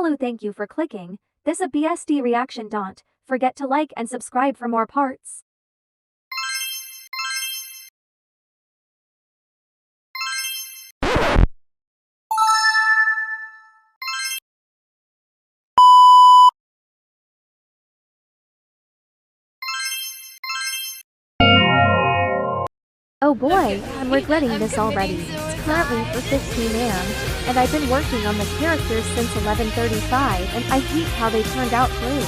Hello, thank you for clicking this a BSD reaction. Don't forget to like and subscribe for more parts. Oh boy, I'm regretting this already. It's currently 4:15 am, and I've been working on the characters since 11:35, and I hate how they turned out blue.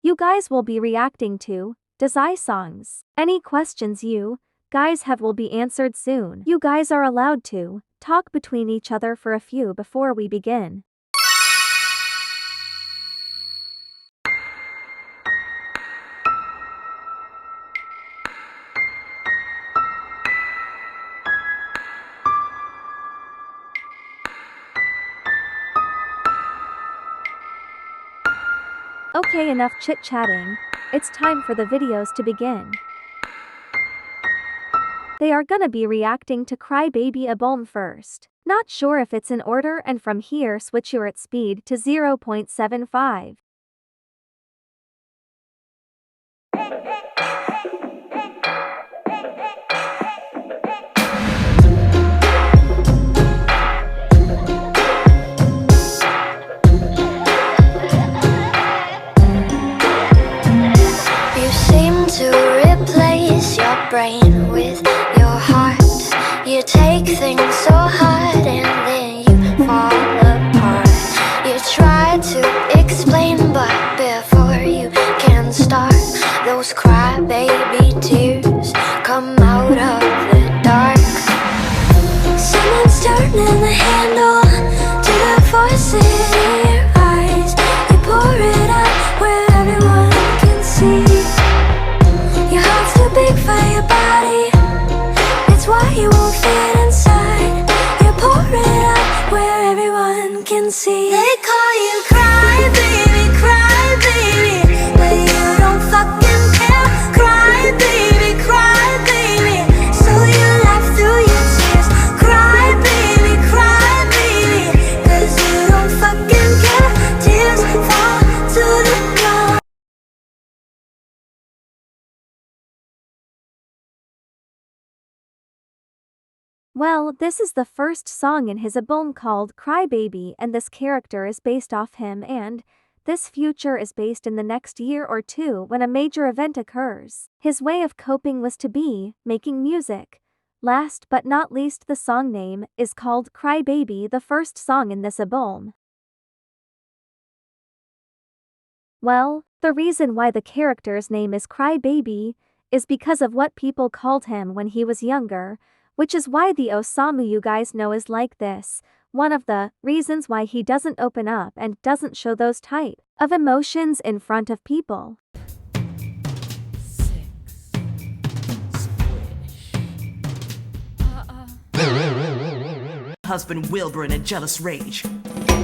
You guys will be reacting to Dazai songs. Any questions you guys have will be answered soon. You guys are allowed to talk between each other for a few before we begin. Okay, enough chit-chatting. It's time for the videos to begin. They are gonna be reacting to Crybaby album first. Not sure if it's in order, and from here switch your at speed to 0.75. Brain with your heart. You take things so hard and then you fall apart. You try to explain, but before you can start, those crybaby tears come out of the dark. Someone's turning the handle to the faucet in your eyes. You pour it out where everyone can see. Your heart's too big for your body, it's why you won't fit inside. You pour it out where everyone can see. They call you crybaby, crybaby, but you don't fucking care. Crybaby, crybaby, so you laugh through your tears. Crybaby, crybaby, 'cause you don't fucking care. Tears fall to the ground. Well, this is the first song in his album called Crybaby, and this character is based off him, and this future is based in the next year or two when a major event occurs. His way of coping was to be making music. Last but not least, the song name is called Crybaby, the first song in this album. Well, the reason why the character's name is Crybaby is because of what people called him when he was younger, which is why the Osamu you guys know is like this. One of the reasons why he doesn't open up and doesn't show those type of emotions in front of people. Husband Wilbur in a jealous rage.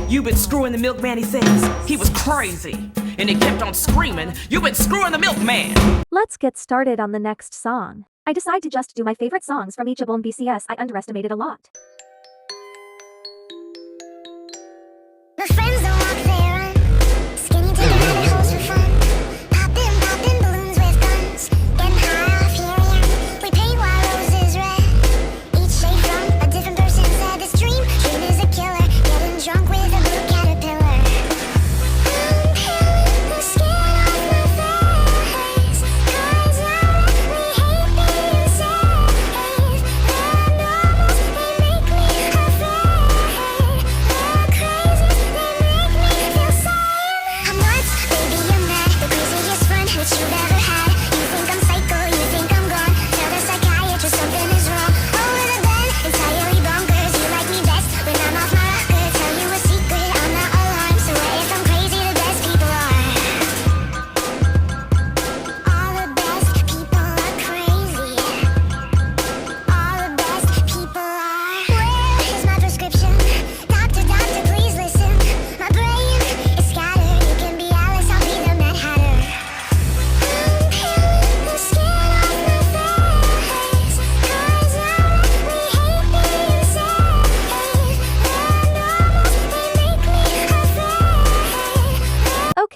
You've been screwing the milkman, he says. He was crazy. And he kept on screaming, "You've been screwing the milkman!" Let's get started on the next song. I decide to just do my favorite songs from each album BCS I underestimated a lot. My friends don't walk, they run. Skinny to the rabbit holes for fun. Popping balloons with guns. Getting high off helium. We paint while roses red. Each shade from a different person said this dream is a killer. Getting drunk with a blue caterpillar. I'm peeling the skin off my face. 'Cause now we hate being safe. The normals, they make me afraid. The crazies, they make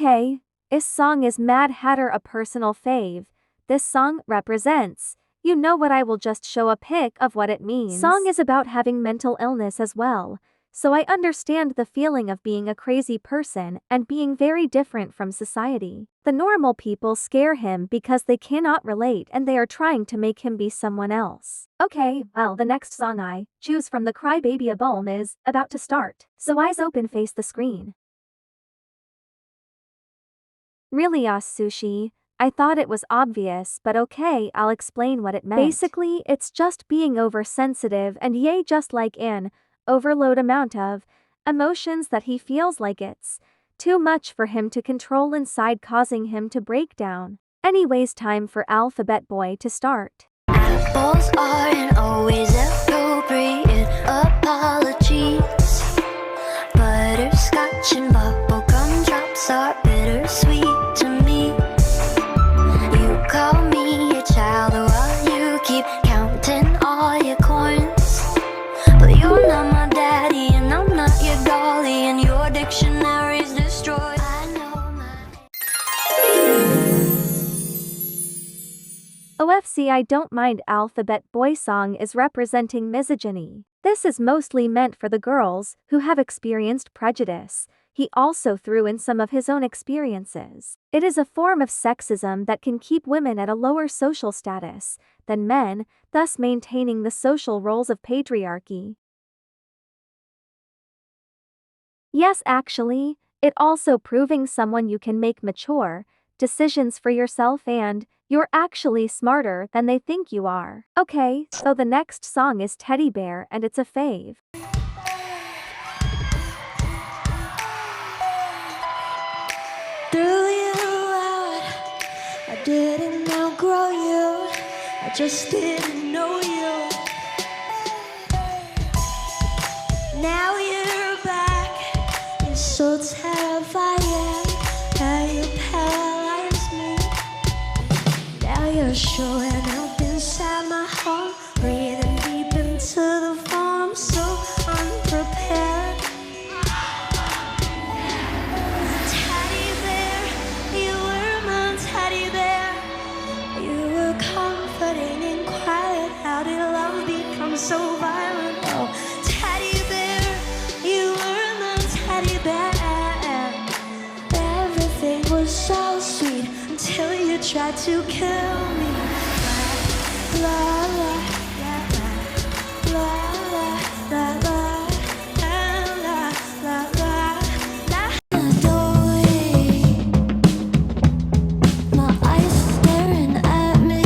Okay, this song is Mad Hatter a personal fave. This song represents. You know what, I will just show a pic of what it means. Song is about having mental illness as well. So I understand the feeling of being a crazy person and being very different from society. The normal people scare him because they cannot relate and they are trying to make him be someone else. Okay, well, the next song I choose from the Crybaby album is about to start. So eyes open, face the screen. Really, sushi? I thought it was obvious, but okay, I'll explain what it meant. Basically, it's just being oversensitive and just like an overload amount of emotions that he feels like it's too much for him to control inside, causing him to break down. Anyways, time for Alphabet Boy to start. Apples aren't always appropriate apologies. Butterscotch and bubblegum drops are bittersweet to me. You call me a child while you keep counting all your coins. But you're not my daddy and I'm not your dolly, and your dictionary's destroyed. I know my... OFC I Don't Mind Alphabet Boy song is representing misogyny. This is mostly meant for the girls who have experienced prejudice. He also threw in some of his own experiences. It is a form of sexism that can keep women at a lower social status than men, thus maintaining the social roles of patriarchy. Yes, actually, it also proving someone you can make mature decisions for yourself and you're actually smarter than they think you are. Okay, so the next song is Teddy Bear and it's a fave. Threw you out, I didn't outgrow you, I just didn't know you. Now you're back, you're so terrifying, how you paralyze me. Now you're showing up inside my heart, breathing deep into the phone, I'm so unprepared. Teddy bear, you were my teddy bear. You were comforting and quiet. How did love become so violent? Oh, teddy bear, you were my teddy bear. Everything was so sweet until you tried to kill me. La la la la la la la la la la la la. Doorway, my eyes staring at me.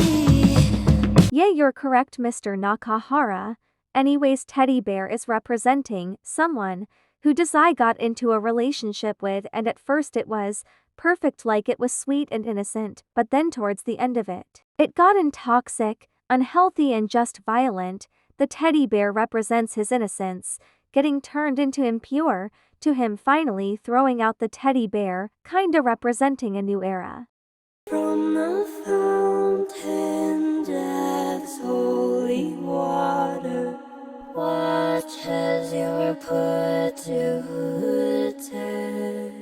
Yeah, you're correct, Mr. Nakahara. Anyways, Teddy Bear is representing someone who Dazai got into a relationship with, and at first it was perfect, like it was sweet and innocent, but then towards the end of it, it got toxic, unhealthy and just violent. The teddy bear represents his innocence, getting turned into impure, to him finally throwing out the teddy bear, kinda representing a new era. From the fountain, death's holy water, watch as you're put to the test.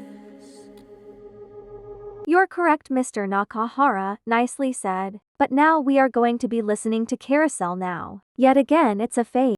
You're correct, Mr. Nakahara, nicely said. But now we are going to be listening to Carousel now. Yet again, it's a fade.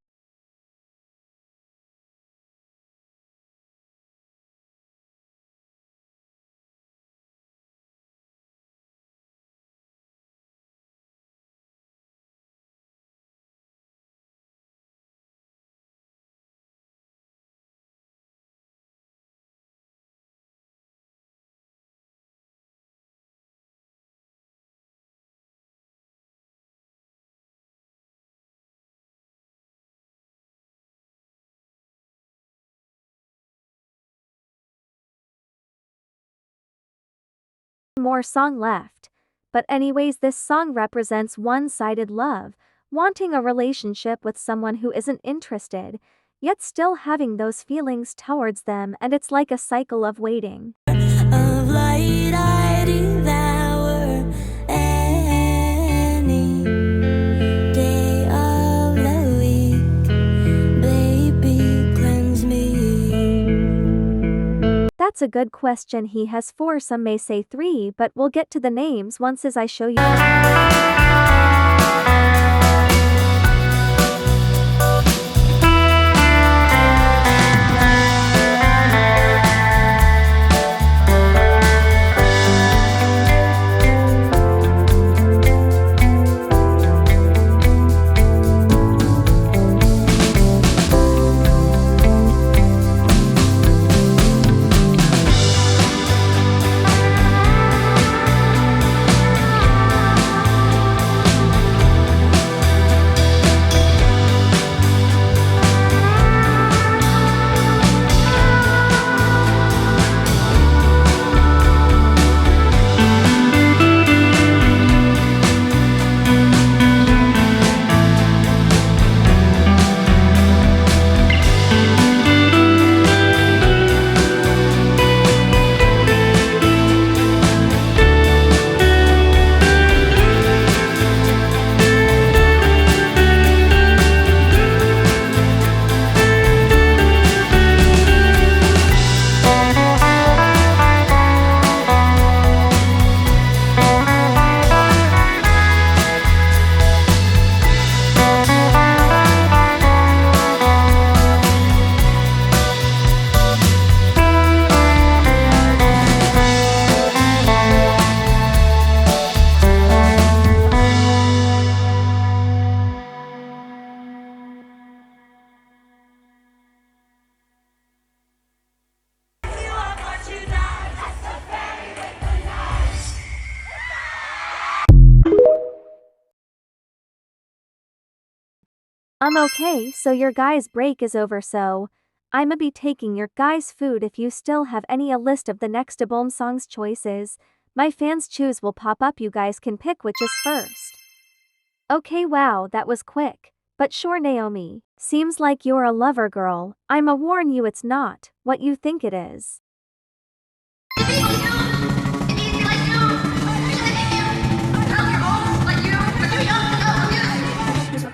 More song left. But anyways, this song represents one-sided love, wanting a relationship with someone who isn't interested, yet still having those feelings towards them, and it's like a cycle of waiting. Of light I devour any day of the week, baby, cleanse me. That's That's a good question. He has 4, some may say 3, but we'll get to the names once as I show you. Okay, so your guys' break is over, so I'ma be taking your guys' food. If you still have any a list of the next album songs choices, my fans choose will pop up. You guys can pick which is first. Okay, wow, that was quick. But sure, Naomi, seems like you're a lover girl. I'ma warn you it's not what you think it is.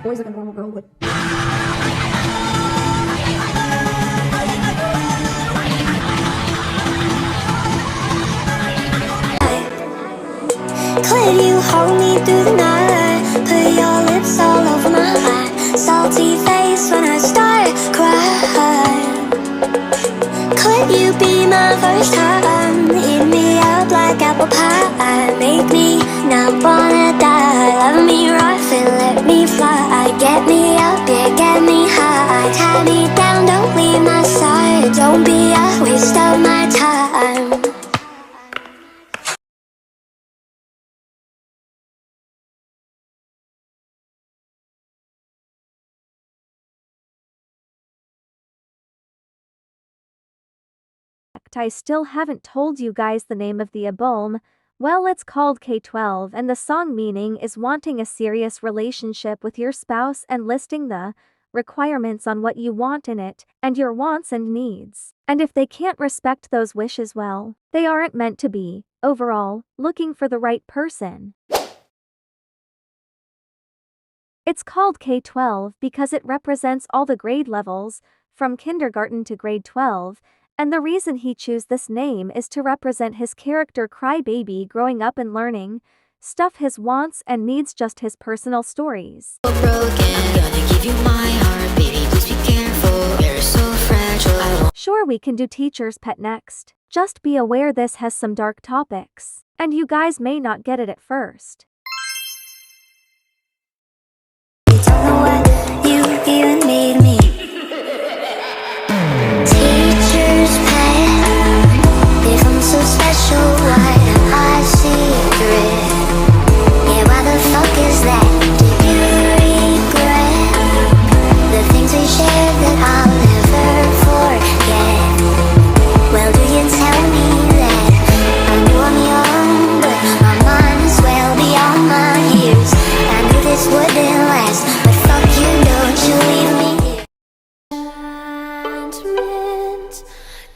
Boys like a normal girl would. Could you hold me through the night? Put your lips all over my eye. Salty face when I start crying. Could you be my first time? Eat me up like apple pie. Make me not wanna die. Love me rough and let me fly. Get me up, yeah, get me high. Tie me down, don't leave my side. Don't be a waste of my time. I still haven't told you guys the name of the album. Well, it's called K12 and the song meaning is wanting a serious relationship with your spouse and listing the requirements on what you want in it and your wants and needs. And if they can't respect those wishes, well, they aren't meant to be. Overall, looking for the right person. It's called K12 because it represents all the grade levels, from kindergarten to grade 12, and the reason he chose this name is to represent his character Crybaby growing up and learning stuff, his wants and needs, just his personal stories. Broken, gonna give you my heart, baby, please be careful, you're so fragile. Sure, we can do teacher's pet next. Just be aware this has some dark topics, and you guys may not get it at first. You don't know what you even made me. Teacher's pet, if I'm so special, why don't I see through it? Yeah, why the fuck is that? Do you regret the things we shared that I'll never forget? Well, do you tell me that I knew I'm young, but my mind is well beyond my years. I knew this wouldn't last, but fuck you, don't you leave me here.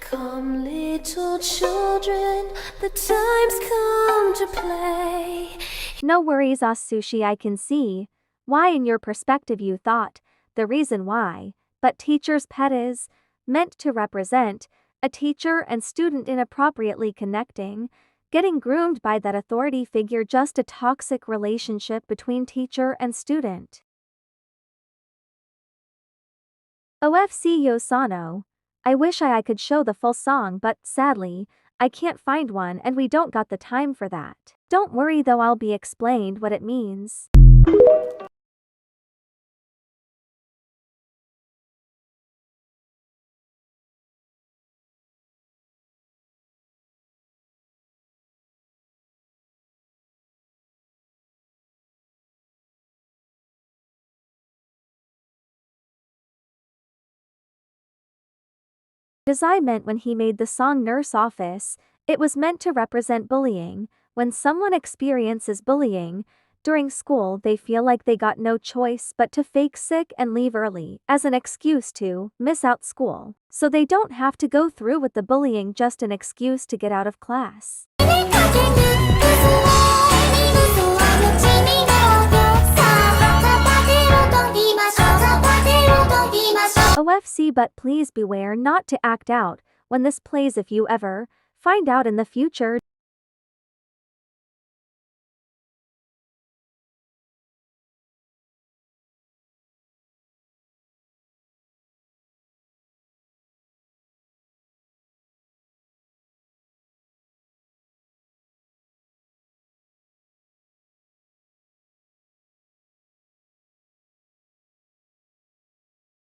Come, little children, the time's come to play. No worries, Sushi, I can see why in your perspective you thought the reason why, but teacher's pet is meant to represent a teacher and student inappropriately connecting, getting groomed by that authority figure, just a toxic relationship between teacher and student. OFC Yosano. I wish I could show the full song, but sadly, I can't find one and we don't got the time for that. Don't worry though, I'll be explained what it means. Dazai meant when he made the song Nurse Office, it was meant to represent bullying. When someone experiences bullying during school, they feel like they got no choice but to fake sick and leave early as an excuse to miss out school. So they don't have to go through with the bullying, just an excuse to get out of class. OFC, but please beware not to act out when this plays if you ever find out in the future.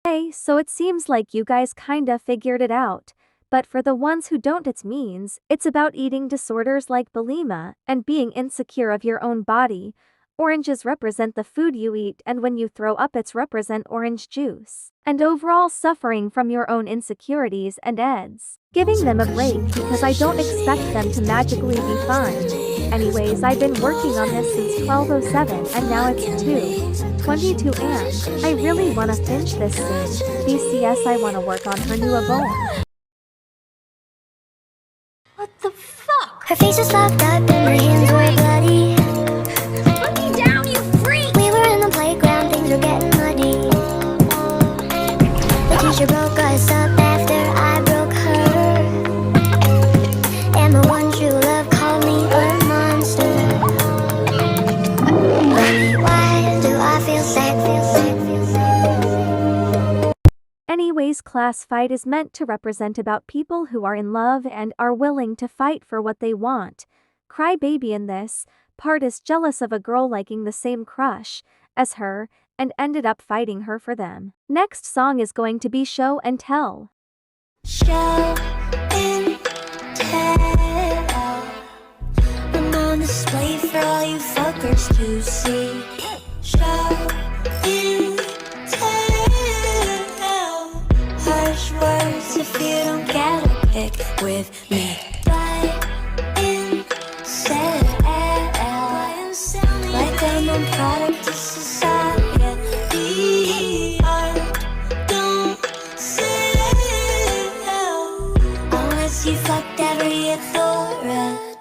Okay, so it seems like you guys kinda figured it out. But for the ones who don't, it means it's about eating disorders like bulimia and being insecure of your own body. Oranges represent the food you eat, and when you throw up, it's represent orange juice. And overall suffering from your own insecurities and eds. Giving them a break because I don't expect them to magically be fine. Anyways, I've been working on this since 12:07 and now it's 2:22 and I really wanna finish this soon. BCS, I wanna work on her new album. What the fuck? Her face was fucked up and her hands were bloody. Put me down, you freak! We were in the playground, things were getting muddy. The teacher broke us up after I broke her. And the one true love called me a monster. Why do I feel sad? Anyways, class fight is meant to represent about people who are in love and are willing to fight for what they want. Crybaby in this part is jealous of a girl liking the same crush as her and ended up fighting her for them. Next song is going to be Show and Tell. Show and tell. I'm on display for all you fuckers to see. Show and tell. Harsh words if you don't get a pick with me. Buy and sell. Like I'm a product of society. Art don't sell unless you fucked every authority.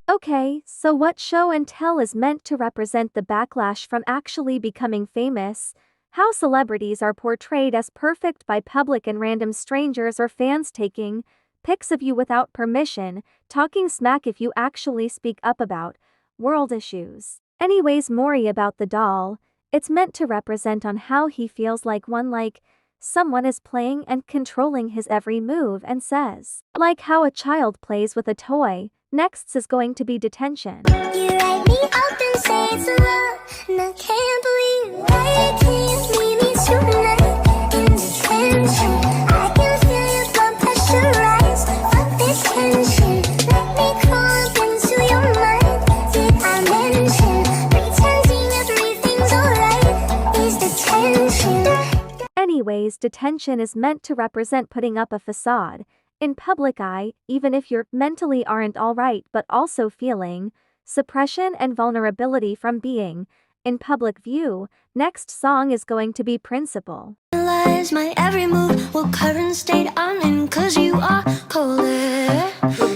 Okay, so what Show and Tell is meant to represent the backlash from actually becoming famous. How celebrities are portrayed as perfect by public and random strangers or fans taking pics of you without permission, talking smack if you actually speak up about world issues. Anyways, Mori about the doll, it's meant to represent on how he feels like someone is playing and controlling his every move and says, like how a child plays with a toy. Next is going to be Detention. You write me up and say it's love, and I can't believe why you can't leave me tonight in detention. I can feel your blood pressure rise. Fuck this tension. Let me crawl up into your mind. Did I mention pretending everything's alright is detention? Anyways, Detention is meant to represent putting up a facade in public eye, even if you're mentally aren't alright, but also feeling suppression and vulnerability from being in public view. Next song is going to be Principal. Realize my every move, what current state I'm in, cause you are colder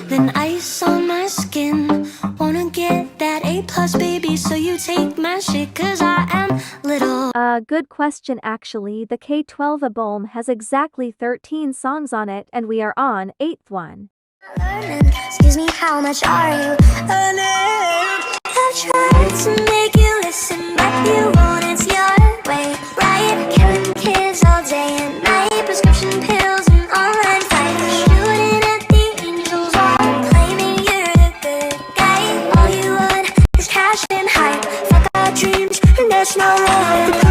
than ice on my skin. Wanna get that A+, baby, so you take my shit, cause I am little. Good question actually. The K12 album has exactly 13 songs on it and we are on 8th one. Excuse me, how much are you earning? I've tried to make you listen, but you won't. It's your way, right? Killing kids all day and night. Prescription pills and online fights. Shooting at the angels, all claiming you're the good guy. All you want is cash and hype. Fuck our dreams, and that's not right.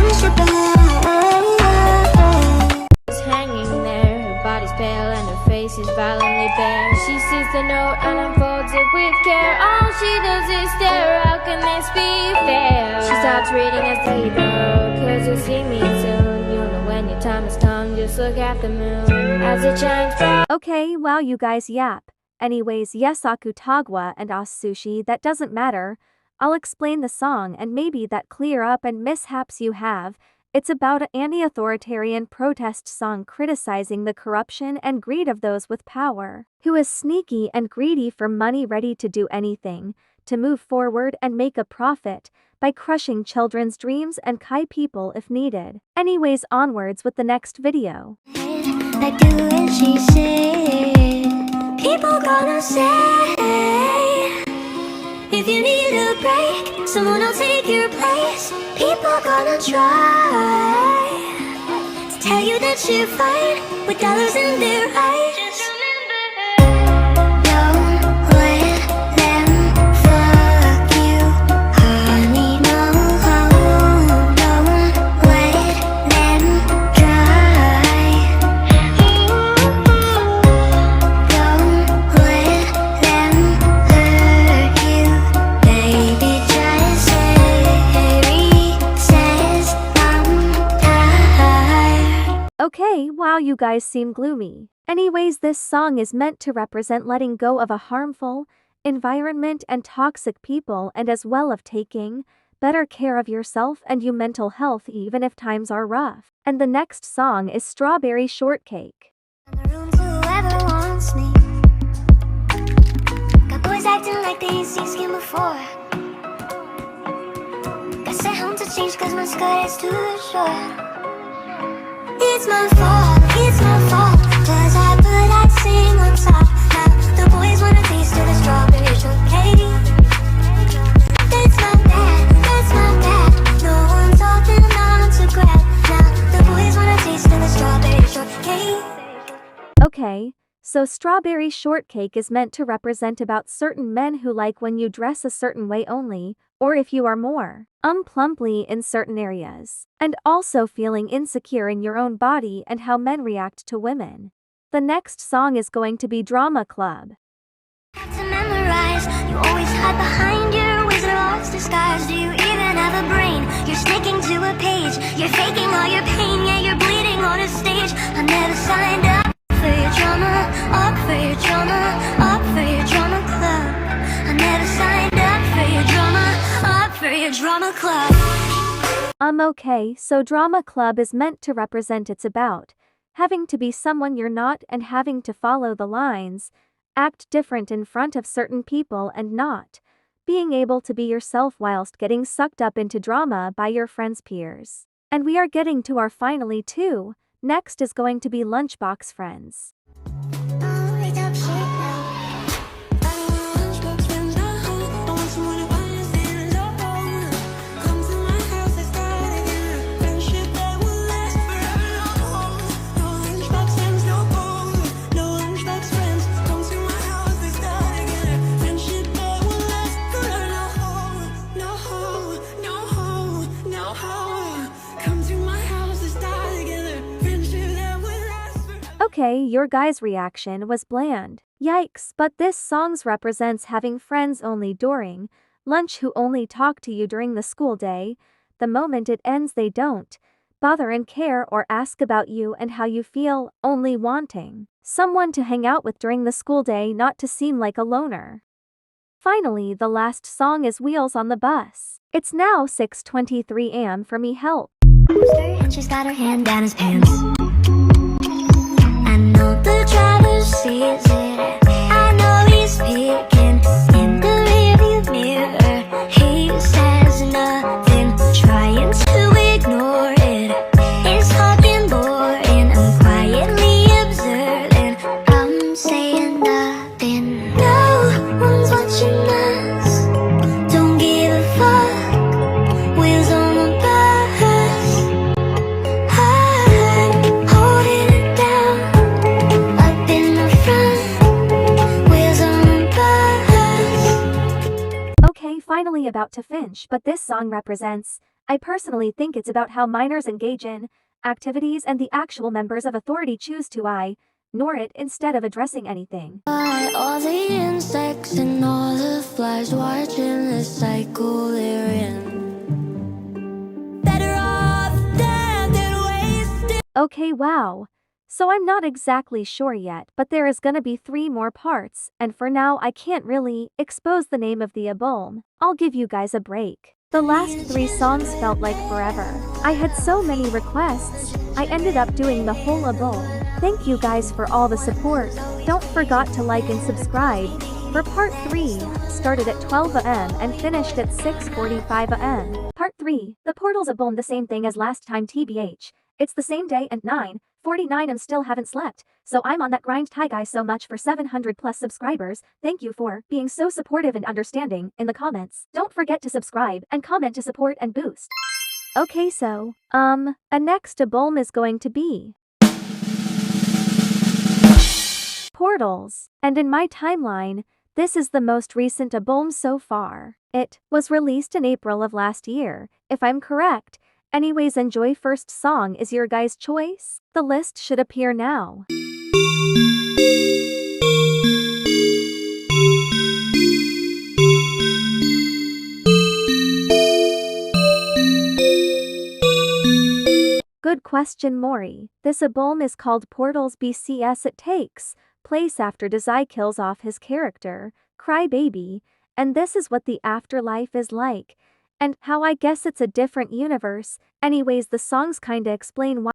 Hanging there, her body's pale and her face is violently bare. She sees the note and unfolds it with care. All she does is stare. How can this be fair? She stops reading as they go, 'cause you'll see me soon. You'll know when your time is come. Just look at the moon as it shines bright. Okay, wow, you guys yap. Anyways, yes, Akutagwa and As Sushi, that doesn't matter. I'll explain the song and maybe that clear up and mishaps you have. It's about an anti-authoritarian protest song criticizing the corruption and greed of those with power, who is sneaky and greedy for money, ready to do anything to move forward and make a profit by crushing children's dreams and Kai people if needed. Anyways, onwards with the next video. Like do as she said. People gonna say, if you need a break, someone will take your place. People gonna try to tell you that you're fine with dollars in their eyes. Just remember, don't let them fuck you, honey. No, don't let them try. Don't let them hurt you, baby. Just say says I'm tired. Okay, wow, you guys seem gloomy. Anyways, this song is meant to represent letting go of a harmful environment and toxic people, and as well of taking better care of yourself and your mental health even if times are rough. And the next song is Strawberry Shortcake. In the room to whoever wants me. Got boys acting like they ain't seen skin before. Got sent home to change 'cause my skirt is too short. It's my fault, 'cause I put that thing on top. Now the boys wanna taste of the strawberry shortcake. That's not bad, no one's holding on to grab. Now the boys wanna taste of the strawberry shortcake. Okay, so Strawberry Shortcake is meant to represent about certain men who like when you dress a certain way only, or if you are more plumply in certain areas, and also feeling insecure in your own body and how men react to women. The next song is going to be Drama Club. To memorize, you always hide behind your Wizard of Oz disguise. Do you even have a brain? You're sticking to a page. You're faking all your pain, yeah, you're bleeding on a stage. I never signed up for your drama, up for your drama, up for your drama club. I never signed up for your drama, up for your drama club. Okay, so Drama Club is meant to represent it's about having to be someone you're not and having to follow the lines, act different in front of certain people and not being able to be yourself whilst getting sucked up into drama by your friends' peers. And we are getting to our finally two. Next is going to be Lunchbox Friends. Okay, your guys' reaction was bland. Yikes, but this song represents having friends only during lunch who only talk to you during the school day. The moment it ends they don't bother and care or ask about you and how you feel, only wanting someone to hang out with during the school day, not to seem like a loner. Finally, the last song is Wheels on the Bus. It's now 6:23 am for me help. And she's got her hand down his pants. I know the driver sees it. I know he's peeking in the rearview mirror. He says nothing, trying to ignore it. about to finish, but this song represents. I personally think it's about how minors engage in activities and the actual members of authority choose to ignore it instead of addressing anything. All the insects and all the flies watching the cycle they're in. Better off dead than wasted. Okay, wow. So I'm not exactly sure yet, but there is gonna be 3 more parts, and for now I can't really expose the name of the album. I'll give you guys a break. The last 3 songs felt like forever. I had so many requests, I ended up doing the whole album. Thank you guys for all the support. Don't forget to like and subscribe. For part 3, started at 12 am and finished at 6:45 am. Part 3, the portal's album the same thing as last time tbh. It's the same day and 9:49 am still haven't slept, so I'm on that grind. Hi guys so much for 700 plus subscribers, thank you for being so supportive and understanding in the comments. Don't forget to subscribe and comment to support and boost. Okay so, a next album is going to be Portals, and in my timeline, this is the most recent album so far. It was released in April of last year, if I'm correct. Anyways, enjoy. First song is your guys' choice. The list should appear now. Good question, Mori. This album is called Portals BCS. It takes place after Dazai kills off his character, Crybaby, and this is what the afterlife is like. And how I guess it's a different universe. Anyways, the songs kinda explain why.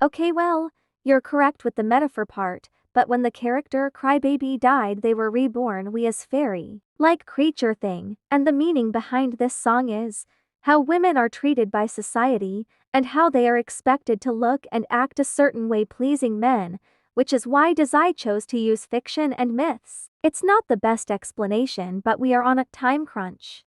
Okay, well, you're correct with the metaphor part, but when the character Crybaby died, they were reborn we as fairy-like creature thing, and the meaning behind this song is how women are treated by society, and how they are expected to look and act a certain way pleasing men, which is why Dazai chose to use fiction and myths. It's not the best explanation, but we are on a time crunch.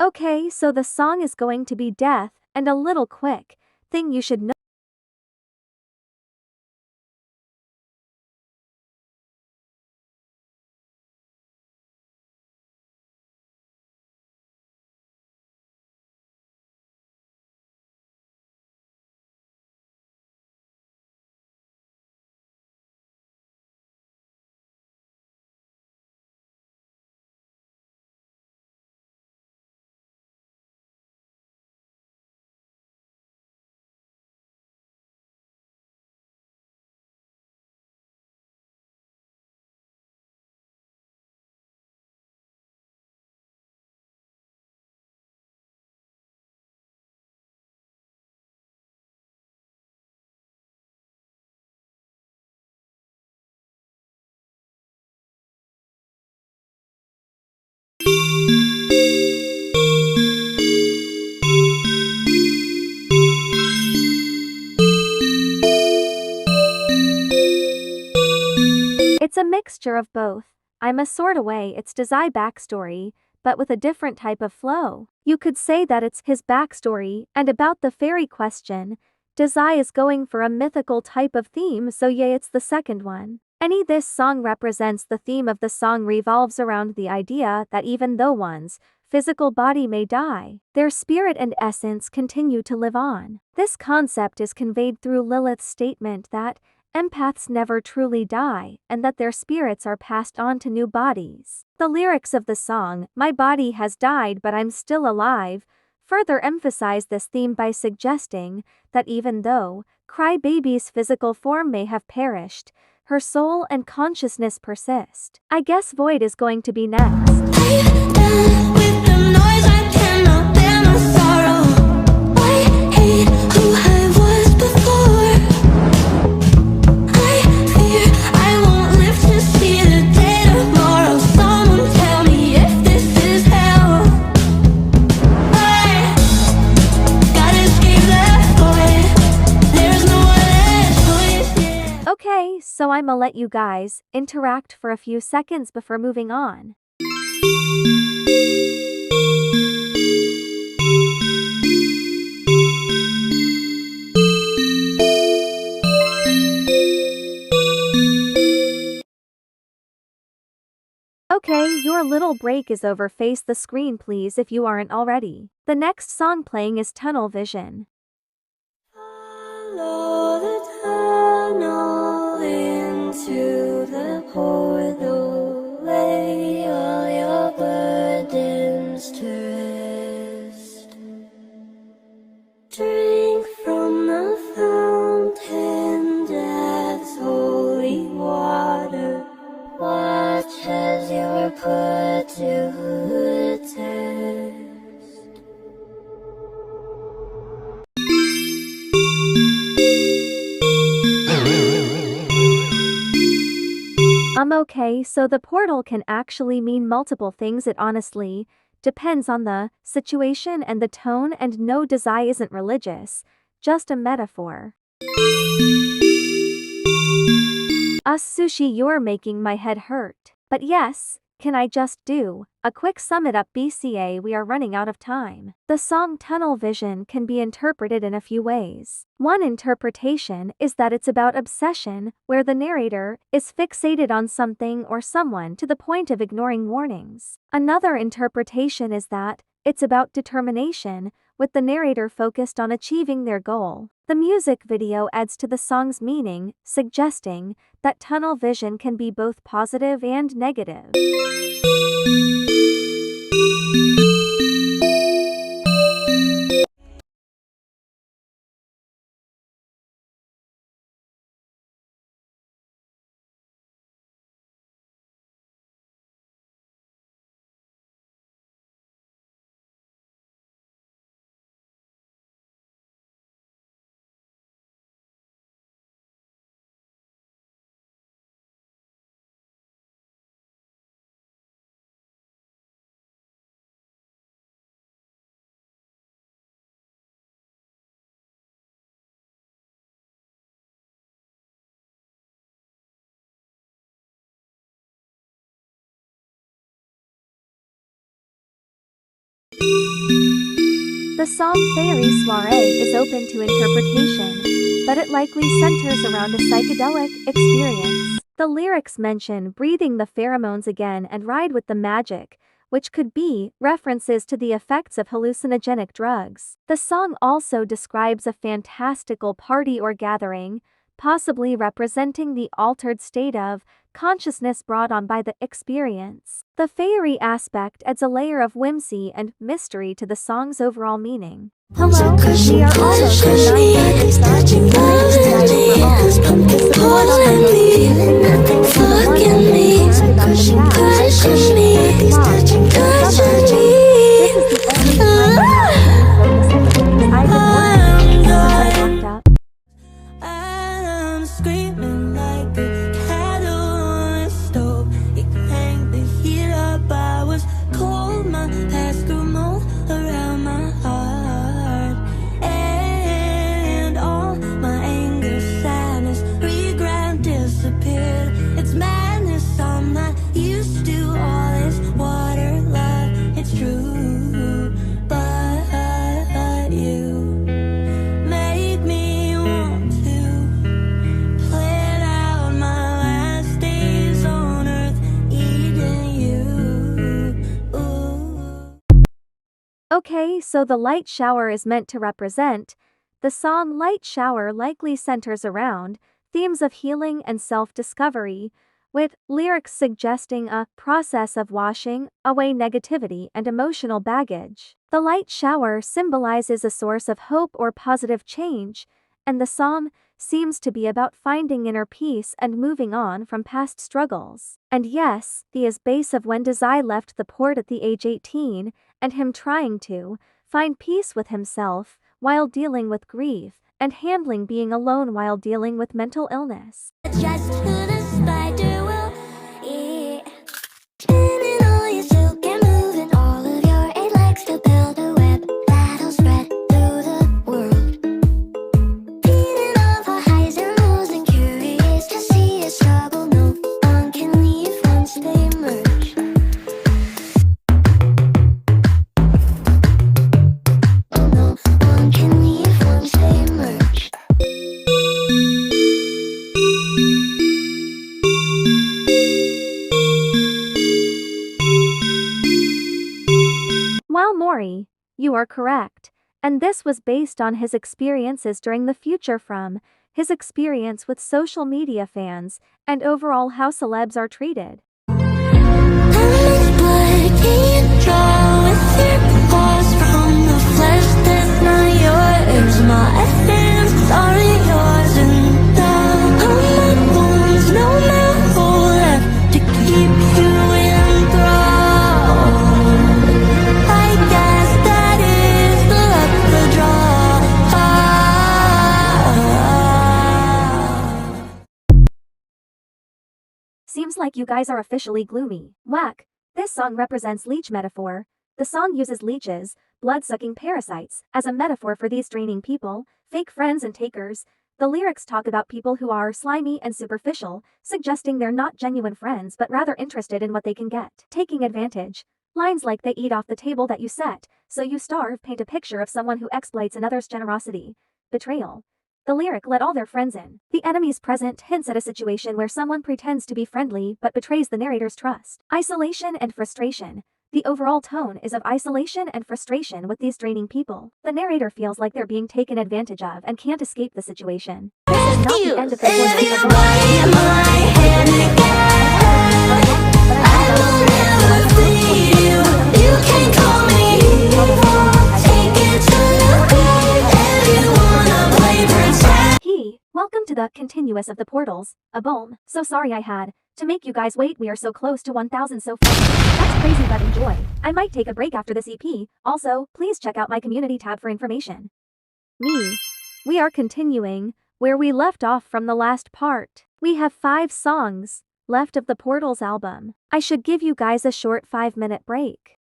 Okay, so the song is going to be Death, and a little quick thing you should know. It's a mixture of both. I'm a sorta way it's Dazai backstory, but with a different type of flow. You could say that it's his backstory, and about the fairy question, Dazai is going for a mythical type of theme, so yeah, it's the second one. This song represents the theme of the song revolves around the idea that even though one's physical body may die, their spirit and essence continue to live on. This concept is conveyed through Lilith's statement that empaths never truly die, and that their spirits are passed on to new bodies. The lyrics of the song, "My body has died but I'm still alive," further emphasize this theme by suggesting that even though Crybaby's physical form may have perished, her soul and consciousness persist. I guess Void is going to be next. With the noise, I cannot bear my sorrow. I hate who I was before. I fear I won't live to see the day tomorrow. Someone tell me if this is hell. I gotta escape that void. There's no other choice. Okay, so I'ma let you guys interact for a few seconds before moving on. Okay, your little break is over. Face the screen please if you aren't already. The next song playing is Tunnel Vision. Follow the tunnel into the portal. Lay all your burdens to rest. Drink from the fountain, death's holy water. Watch as you're put to the test. Okay, so the portal can actually mean multiple things. It honestly depends on the situation and the tone, and no, Dazai isn't religious, just a metaphor. Sushi, you're making my head hurt. But yes, can I just do a quick sum it up? BCA, we are running out of time. The song Tunnel Vision can be interpreted in a few ways. One interpretation is that it's about obsession, where the narrator is fixated on something or someone to the point of ignoring warnings. Another interpretation is that it's about determination, with the narrator focused on achieving their goal. The music video adds to the song's meaning, suggesting that tunnel vision can be both positive and negative. The song Fairy Soiree is open to interpretation, but it likely centers around a psychedelic experience. The lyrics mention breathing the pheromones again and ride with the magic, which could be references to the effects of hallucinogenic drugs. The song also describes a fantastical party or gathering, possibly representing the altered state of consciousness brought on by the experience. The fairy aspect adds a layer of whimsy and mystery to the song's overall meaning. Hello, we are almost at 9:30 starting the next night overall. Support on I'm screaming like a kettle on a stove. You cranked the heat up, I was cold. My past grew mold around my heart, and all my anger, sadness, regret disappeared. It's madness, I'm not used to all this water love. It's true, but you make me want to plan out my last days on earth, eating you. Ooh. Okay, so the light shower is meant to represent. The song Light Shower likely centers around themes of healing and self-discovery, with lyrics suggesting a process of washing away negativity and emotional baggage. The light shower symbolizes a source of hope or positive change, and the song seems to be about finding inner peace and moving on from past struggles. And yes, the is base of when Dazai left the port at the age 18, and him trying to find peace with himself while dealing with grief, and handling being alone while dealing with mental illness. Just who the spider will eat. Spinning all your silk and moving all of your eight legs to build a web that'll spread through the world. Feeding off our highs and lows and curious to see a struggle. No one can leave once they merge. Oh, no one can leave once they merge. While Mori, you are correct, and this was based on his experiences during the future, from his experience with social media fans and overall how celebs are treated. How much blood can you draw with your paws from the flesh that's not yours? My hands aren't yours, and now on my bones, no more hole left to keep you in thrall. I guess that is the luck of the draw. Seems like you guys are officially gloomy. Whack. This song represents leech metaphor. The song uses leeches, blood-sucking parasites, as a metaphor for these draining people, fake friends and takers. The lyrics talk about people who are slimy and superficial, suggesting they're not genuine friends but rather interested in what they can get. Taking advantage. Lines like "they eat off the table that you set, so you starve" paint a picture of someone who exploits another's generosity. Betrayal. The lyric "let all their friends in. The enemies present" hints at a situation where someone pretends to be friendly but betrays the narrator's trust. Isolation and frustration. The overall tone is of isolation and frustration with these draining people. The narrator feels like they're being taken advantage of and can't escape the situation. This is not the end of the If you bite my hand again, I will never bleed you. You can call me evil. Take it to the grave if you wanna play pretend. Welcome to the continuous of the portals, a boom. So sorry I had to make you guys wait. We are so close to 1,000 so far. That's crazy, but enjoy. I might take a break after this EP. Also, please check out my community tab for information. We are continuing where we left off from the last part. We have 5 songs left of the Portals album. I should give you guys a short 5-minute break.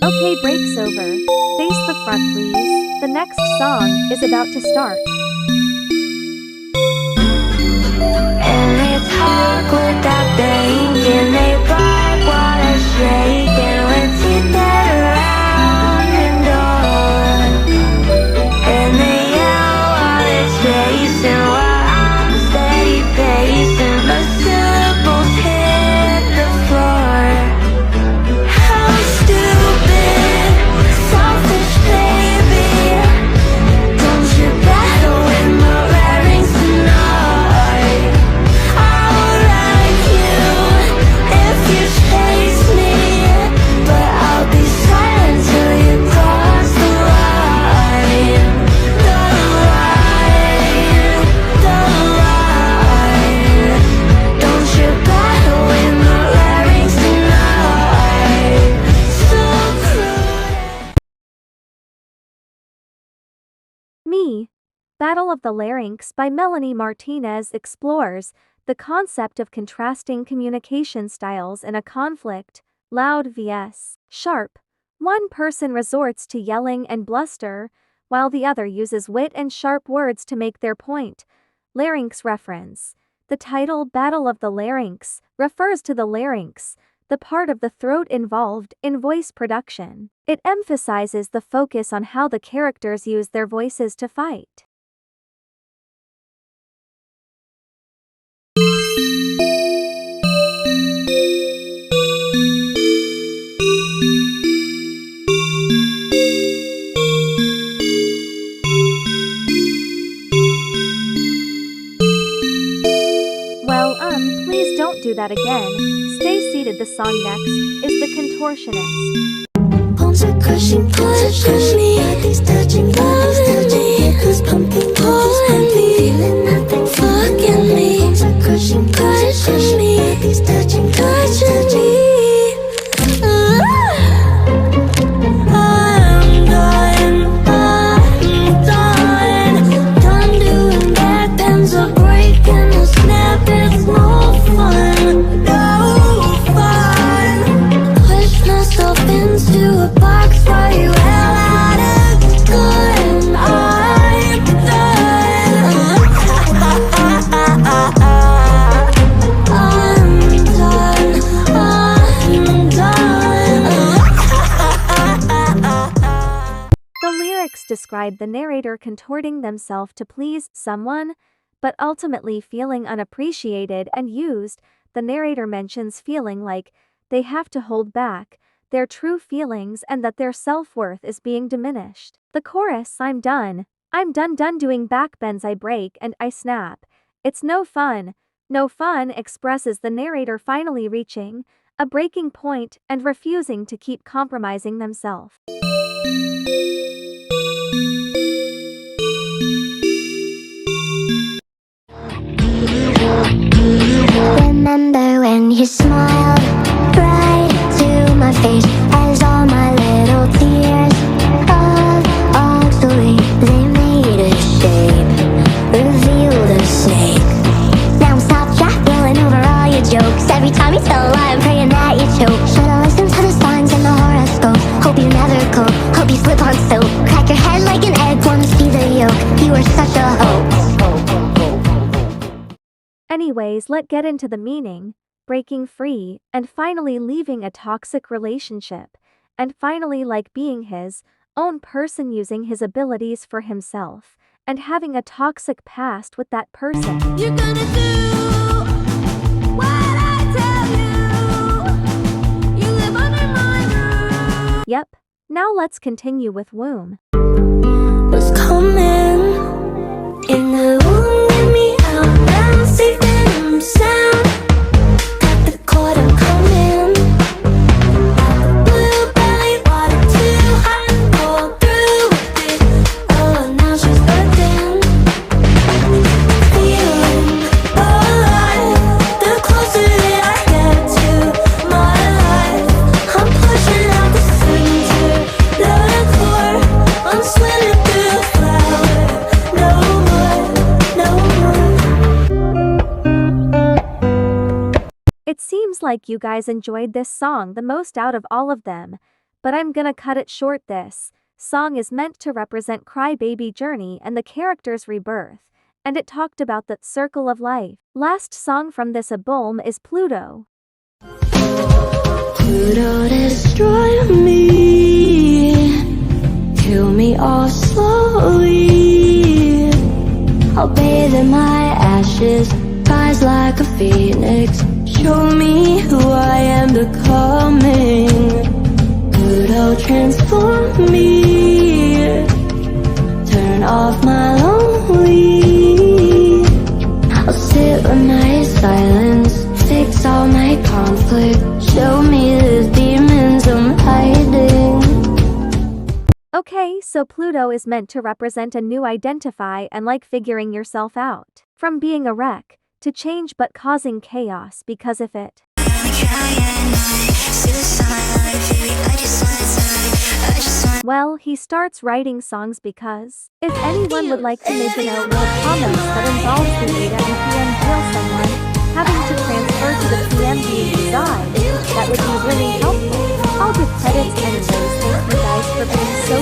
Okay, break's over. Face the front, please. The next song is about to start. And they talk without thinking. They bark while they're shaking with teeth that are round and on. And they yell while they're chasing, while I'm steady pacing. The syllables hit the floor. How stupid, selfish baby. Don't you battle with my Larynx tonight. I'll write you if you chase me, but I'll be silent till you cross the line. The line, the line. Don't you battle with my Larynx tonight. So cruel. Battle of the Larynx by Melanie Martinez explores the concept of contrasting communication styles in a conflict, loud vs. sharp. One person resorts to yelling and bluster, while the other uses wit and sharp words to make their point. Larynx reference. The title Battle of the Larynx refers to the larynx, the part of the throat involved in voice production. It emphasizes the focus on how the characters use their voices to fight. Please don't do that again. Stay seated. The song next is The Contortionist. Bones are crushing, pushing me. Bodies touching me. Cause pumping, pulling me. Feeling nothing, fucking me. Bones are crushing, pushing me. Bodies touching me. I'm done doing back bends are breaking the snap. It's no fun, no fun. Push myself into a box for you, hell out of gun. I'm done. The lyrics describe the narrator contorting themselves to please someone, but ultimately feeling unappreciated and used. The narrator mentions feeling like they have to hold back their true feelings and that their self-worth is being diminished. The chorus, I'm done doing backbends, I break and I snap. It's no fun, expresses the narrator finally reaching a breaking point and refusing to keep compromising themselves. Remember when you smiled right to my face as all my little tears of oxalate, they made a shape, revealed a snake. Now I'm stop track rolling over all your jokes. Every time you tell a lie, I'm praying that you choke. Should've listened to the signs in the horoscope. Hope you never cope, hope you slip on soap. Crack your head like an egg, wanna see the yolk. You were such a hoax. Anyways, let's get into the meaning. Breaking free, and finally leaving a toxic relationship, and finally like being his own person, using his abilities for himself, and having a toxic past with that person. You're gonna do what I tell you. You live under my roof. Yep, now let's continue with Womb. Was coming in the womb, get me out now, safe and sound. Got the cord, I'm coming. Blue belly, water too hot, pull through with it. Oh, now she's burning. Feeling alive, the closer that I get to my life. I'm pushing out the center, the core. I'm swimming through the flower. No more, no more. It seems like you guys enjoyed this song the most out of all of them, but I'm gonna cut it short. This song is meant to represent Crybaby journey and the character's rebirth, and it talked about the circle of life. Last song from this album is Pluto. Pluto, destroy me, kill me all slowly. I'll bathe in my ashes, rise like a phoenix. Show me who I am becoming. Pluto, transform me, turn off my lonely. I'll sit with my silence, fix all my conflict. Show me the demons I'm hiding. Okay, so Pluto is meant to represent a new identify and like figuring yourself out. From being a wreck to change but causing chaos because of it. Well, he starts writing songs because if anyone would like to make a note in the comments that involves the Ada and PM kill someone, having to transfer to the PM being Dazai, that would be really helpful. I'll give credits anyways. Thank you guys for being so